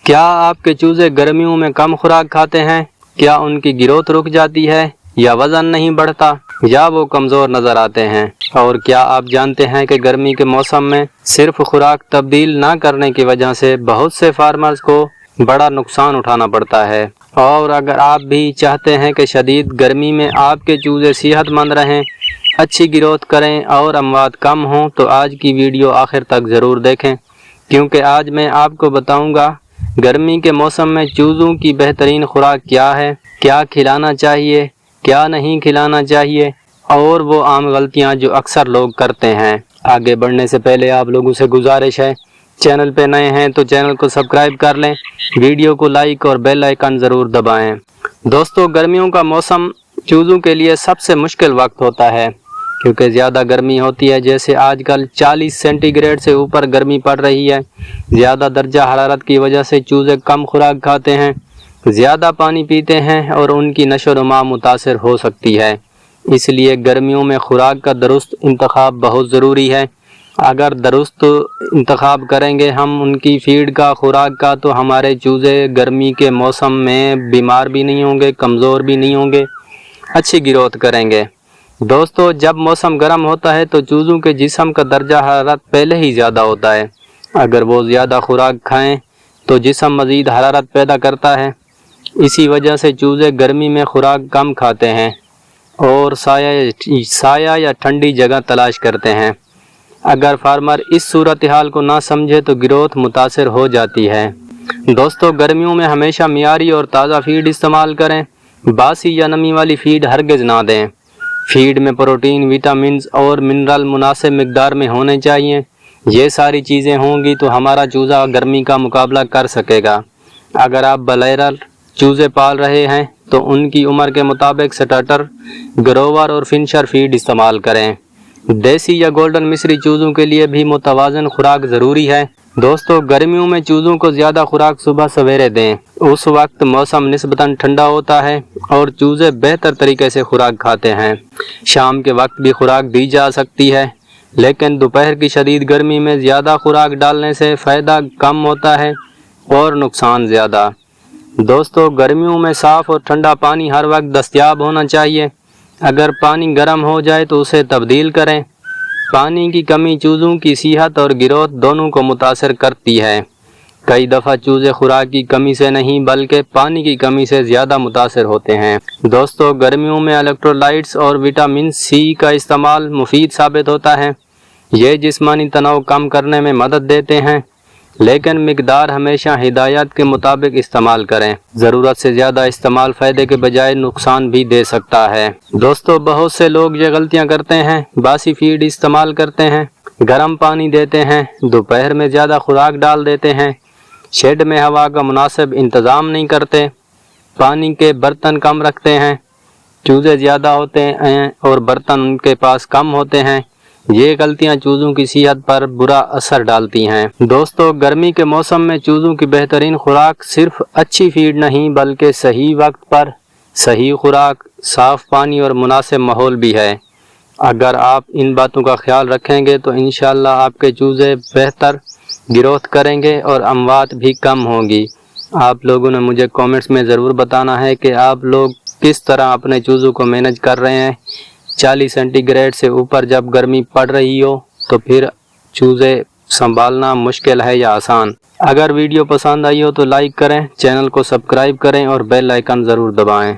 کیا آپ کے چوزے گرمیوں میں کم خوراک کھاتے ہیں؟ کیا ان کی گروتھ رک جاتی ہے یا وزن نہیں بڑھتا یا وہ کمزور نظر آتے ہیں؟ اور کیا آپ جانتے ہیں کہ گرمی کے موسم میں صرف خوراک تبدیل نہ کرنے کی وجہ سے بہت سے فارمرز کو بڑا نقصان اٹھانا پڑتا ہے؟ اور اگر آپ بھی چاہتے ہیں کہ شدید گرمی میں آپ کے چوزے صحت مند رہیں، اچھی گروتھ کریں اور اموات کم ہوں، تو آج کی ویڈیو آخر تک ضرور دیکھیں، کیونکہ آج میں آپ کو بتاؤں گا گرمی کے موسم میں چوزوں کی بہترین خوراک کیا ہے، کیا کھلانا چاہیے، کیا نہیں کھلانا چاہیے، اور وہ عام غلطیاں جو اکثر لوگ کرتے ہیں۔ آگے بڑھنے سے پہلے آپ لوگوں سے گزارش ہے، چینل پہ نئے ہیں تو چینل کو سبسکرائب کر لیں، ویڈیو کو لائک اور بیل آئیکن ضرور دبائیں۔ دوستو، گرمیوں کا موسم چوزوں کے لیے سب سے مشکل وقت ہوتا ہے، کیونکہ زیادہ گرمی ہوتی ہے۔ جیسے آج کل 40 سینٹی گریڈ سے اوپر گرمی پڑ رہی ہے۔ زیادہ درجہ حرارت کی وجہ سے چوزے کم خوراک کھاتے ہیں، زیادہ پانی پیتے ہیں اور ان کی نشو و نما متاثر ہو سکتی ہے۔ اس لیے گرمیوں میں خوراک کا درست انتخاب بہت ضروری ہے۔ اگر درست انتخاب کریں گے ہم ان کی فیڈ کا، خوراک کا، تو ہمارے چوزے گرمی کے موسم میں بیمار بھی نہیں ہوں گے، کمزور بھی نہیں ہوں گے، اچھی گروتھ کریں گے۔ دوستو، جب موسم گرم ہوتا ہے تو چوزوں کے جسم کا درجہ حرارت پہلے ہی زیادہ ہوتا ہے۔ اگر وہ زیادہ خوراک کھائیں تو جسم مزید حرارت پیدا کرتا ہے۔ اسی وجہ سے چوزے گرمی میں خوراک کم کھاتے ہیں اور سایہ یا ٹھنڈی جگہ تلاش کرتے ہیں۔ اگر فارمر اس صورتحال کو نہ سمجھے تو گروتھ متاثر ہو جاتی ہے۔ دوستو، گرمیوں میں ہمیشہ معیاری اور تازہ فیڈ استعمال کریں۔ باسی یا نمی والی فیڈ ہرگز نہ دیں۔ فیڈ میں پروٹین، وٹامنز اور منرل مناسب مقدار میں ہونے چاہیے۔ یہ ساری چیزیں ہوں گی تو ہمارا چوزہ گرمی کا مقابلہ کر سکے گا۔ اگر آپ بلائرل چوزے پال رہے ہیں تو ان کی عمر کے مطابق سٹارٹر، گروور اور فنشر فیڈ استعمال کریں۔ دیسی یا گولڈن مصری چوزوں کے لیے بھی متوازن خوراک ضروری ہے۔ دوستو، گرمیوں میں چوزوں کو زیادہ خوراک صبح سویرے دیں۔ اس وقت موسم نسبتاً ٹھنڈا ہوتا ہے اور چوزے بہتر طریقے سے خوراک کھاتے ہیں۔ شام کے وقت بھی خوراک دی جا سکتی ہے، لیکن دوپہر کی شدید گرمی میں زیادہ خوراک ڈالنے سے فائدہ کم ہوتا ہے اور نقصان زیادہ۔ دوستو، گرمیوں میں صاف اور ٹھنڈا پانی ہر وقت دستیاب ہونا چاہیے۔ اگر پانی گرم ہو جائے تو اسے تبدیل کریں۔ پانی کی کمی چوزوں کی صحت اور گروتھ دونوں کو متاثر کرتی ہے۔ کئی دفعہ چوزے خوراک کی کمی سے نہیں بلکہ پانی کی کمی سے زیادہ متاثر ہوتے ہیں۔ دوستو، گرمیوں میں الیکٹرولائٹس اور وٹامن سی کا استعمال مفید ثابت ہوتا ہے۔ یہ جسمانی تناؤ کم کرنے میں مدد دیتے ہیں، لیکن مقدار ہمیشہ ہدایات کے مطابق استعمال کریں۔ ضرورت سے زیادہ استعمال فائدے کے بجائے نقصان بھی دے سکتا ہے۔ دوستو، بہت سے لوگ یہ غلطیاں کرتے ہیں، باسی فیڈ استعمال کرتے ہیں، گرم پانی دیتے ہیں، دوپہر میں زیادہ خوراک ڈال دیتے ہیں، شیڈ میں ہوا کا مناسب انتظام نہیں کرتے، پانی کے برتن کم رکھتے ہیں، چوزے زیادہ ہوتے ہیں اور برتن ان کے پاس کم ہوتے ہیں۔ یہ غلطیاں چوزوں کی صحت پر برا اثر ڈالتی ہیں۔ دوستو، گرمی کے موسم میں چوزوں کی بہترین خوراک صرف اچھی فیڈ نہیں بلکہ صحیح وقت پر صحیح خوراک، صاف پانی اور مناسب ماحول بھی ہے۔ اگر آپ ان باتوں کا خیال رکھیں گے تو انشاءاللہ آپ کے چوزے بہتر گروتھ کریں گے اور اموات بھی کم ہوں گی۔ آپ لوگوں نے مجھے کامنٹس میں ضرور بتانا ہے کہ آپ لوگ کس طرح اپنے چوزوں کو مینج کر رہے ہیں۔ 40 سینٹی گریڈ سے اوپر جب گرمی پڑ رہی ہو تو پھر چوزے سنبھالنا مشکل ہے یا آسان؟ اگر ویڈیو پسند آئی ہو تو لائک کریں، چینل کو سبسکرائب کریں اور بیل آئیکن ضرور دبائیں۔